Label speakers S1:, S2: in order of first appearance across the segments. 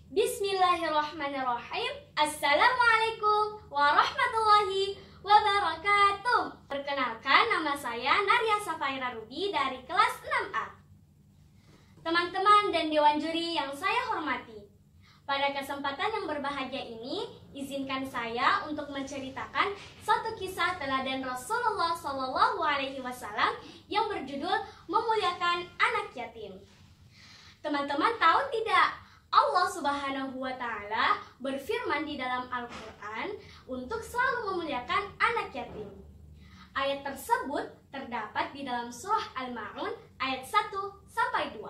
S1: Bismillahirrahmanirrahim. Assalamualaikum warahmatullahi wabarakatuh. Perkenalkan, nama saya Narya Safaira Ruby dari kelas 6A. Teman-teman dan dewan juri yang saya hormati, pada kesempatan yang berbahagia ini, izinkan saya untuk menceritakan satu kisah teladan Rasulullah SAW yang berjudul Memuliakan Anak Yatim. Teman-teman tahu tidak? Allah Subhanahu wa Ta'ala berfirman di dalam Al-Quran untuk selalu memuliakan anak yatim. Ayat tersebut terdapat di dalam surah Al-Ma'un ayat 1-2.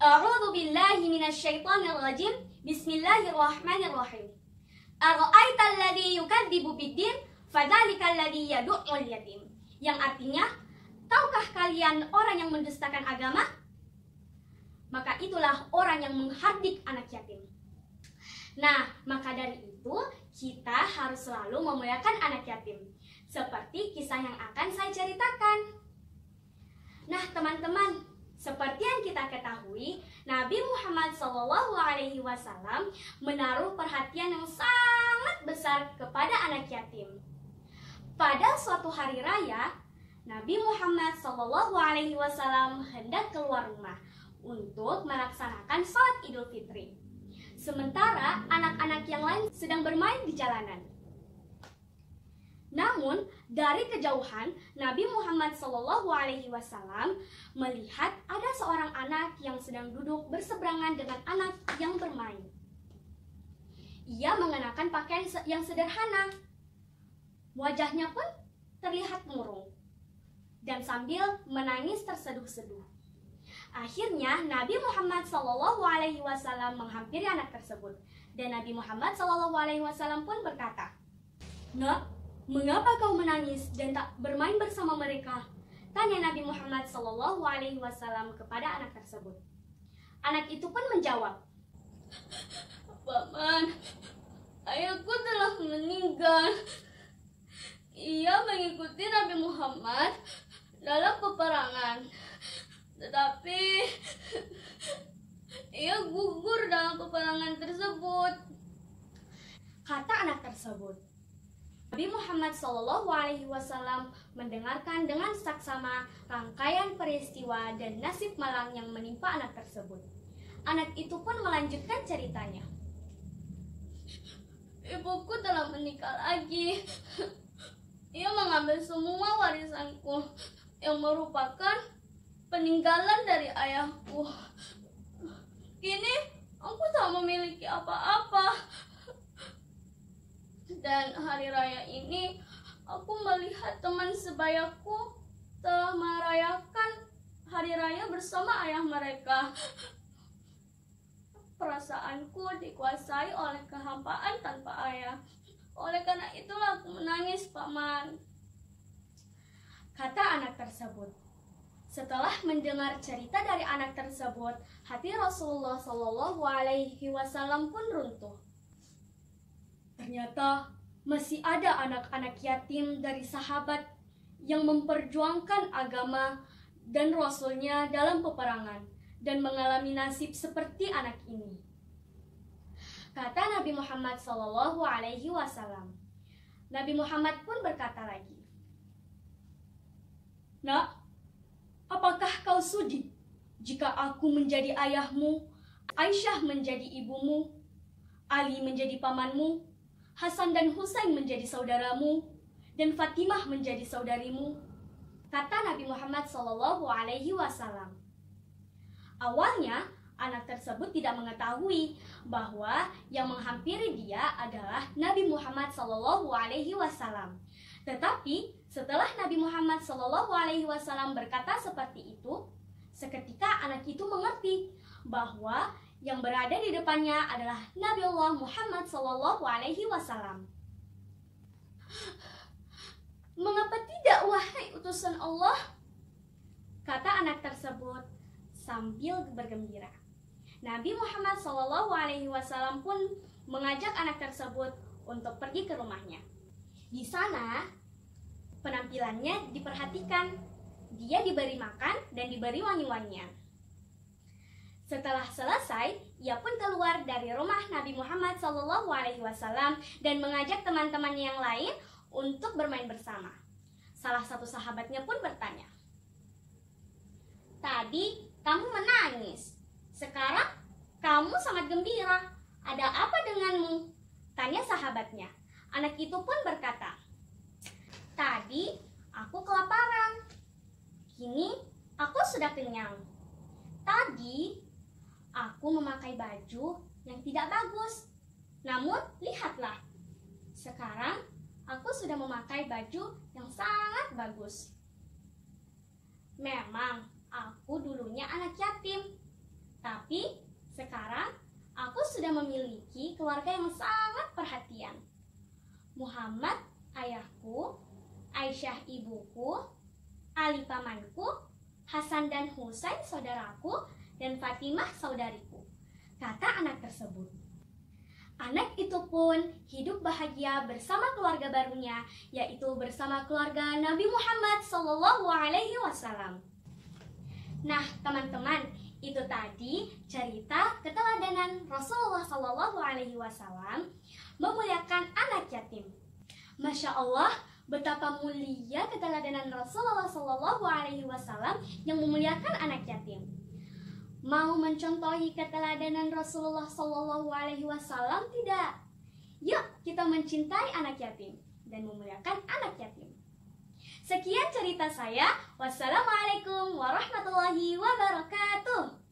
S1: A'udzu billahi minasyaitonir rajim. Bismillahirrahmanirrahim. Ara'aital ladzi yukadzibu biddin fadzalikal ladzi yad'ul yatim. Yang artinya, tahukah kalian orang yang mendustakan agama? Maka itulah orang yang menghardik anak yatim. Nah, maka dari itu kita harus selalu memuliakan anak yatim, seperti kisah yang akan saya ceritakan. Nah, teman-teman, seperti yang kita ketahui, Nabi Muhammad SAW menaruh perhatian yang sangat besar kepada anak yatim. Pada suatu hari raya, Nabi Muhammad SAW hendak keluar rumah untuk melaksanakan sholat Idul Fitri. Sementara anak-anak yang lain sedang bermain di jalanan. Namun, dari kejauhan, Nabi Muhammad SAW melihat ada seorang anak yang sedang duduk berseberangan dengan anak yang bermain. Ia mengenakan pakaian yang sederhana. Wajahnya pun terlihat murung dan sambil menangis terseduh-seduh. Akhirnya Nabi Muhammad SAW menghampiri anak tersebut, dan Nabi Muhammad SAW pun berkata, "Nak, mengapa kau menangis dan tak bermain bersama mereka?" Tanya Nabi Muhammad SAW kepada anak tersebut. Anak itu pun menjawab, "Paman, ayahku telah meninggal. Ia mengikuti Nabi Muhammad dalam peperangan. Tetapi ia gugur dalam peperangan tersebut," kata anak tersebut. Nabi Muhammad SAW mendengarkan dengan saksama rangkaian peristiwa dan nasib malang yang menimpa anak tersebut. Anak itu pun melanjutkan ceritanya. "Ibuku telah menikah lagi. Ia mengambil semua warisanku yang merupakan peninggalan dari ayahku. Kini aku tak memiliki apa-apa. Dan hari raya ini aku melihat teman sebayaku telah merayakan hari raya bersama ayah mereka. Perasaanku dikuasai oleh kehampaan tanpa ayah. Oleh karena itulah aku menangis, Paman," kata anak tersebut. Setelah mendengar cerita dari anak tersebut, hati Rasulullah SAW pun runtuh. Ternyata masih ada anak-anak yatim dari sahabat yang memperjuangkan agama dan Rasulnya dalam peperangan dan mengalami nasib seperti anak ini. Kata Nabi Muhammad SAW. Nabi Muhammad pun berkata lagi, "Nak, apakah kau sudi jika aku menjadi ayahmu, Aisyah menjadi ibumu, Ali menjadi pamanmu, Hasan dan Husain menjadi saudaramu, dan Fatimah menjadi saudarimu?" Kata Nabi Muhammad SAW. Awalnya, anak tersebut tidak mengetahui bahwa yang menghampiri dia adalah Nabi Muhammad SAW. Tetapi setelah Nabi Muhammad SAW berkata seperti itu, seketika anak itu mengerti bahwa yang berada di depannya adalah Nabi Allah Muhammad SAW. "Mengapa tidak, wahai utusan Allah?" kata anak tersebut sambil bergembira. Nabi Muhammad SAW pun mengajak anak tersebut untuk pergi ke rumahnya. Di sana, penampilannya diperhatikan. Dia diberi makan dan diberi wangi-wangian. Setelah selesai, ia pun keluar dari rumah Nabi Muhammad SAW dan mengajak teman-temannya yang lain untuk bermain bersama. Salah satu sahabatnya pun bertanya, "Tadi kamu menangis, sekarang kamu sangat gembira. Ada apa denganmu?" tanya sahabatnya. Anak itu pun berkata, "Tadi aku kelaparan, kini aku sudah kenyang. Tadi aku memakai baju yang tidak bagus, namun lihatlah, sekarang aku sudah memakai baju yang sangat bagus. Memang aku dulunya anak yatim, tapi sekarang aku sudah memiliki keluarga yang sangat perhatian. Muhammad ayahku, Aisyah ibuku, Ali pamanku, Hasan dan Husain saudaraku, dan Fatimah saudariku," kata anak tersebut. Anak itu pun hidup bahagia bersama keluarga barunya, yaitu bersama keluarga Nabi Muhammad SAW. Nah, teman-teman, itu tadi cerita keteladanan Rasulullah SAW memuliakan anak yatim. Masya Allah, betapa mulia keteladanan Rasulullah SAW yang memuliakan anak yatim. Mau mencontohi keteladanan Rasulullah SAW tidak? Yuk kita mencintai anak yatim dan memuliakan anak yatim. Sekian cerita saya. Wassalamualaikum warahmatullahi wabarakatuh.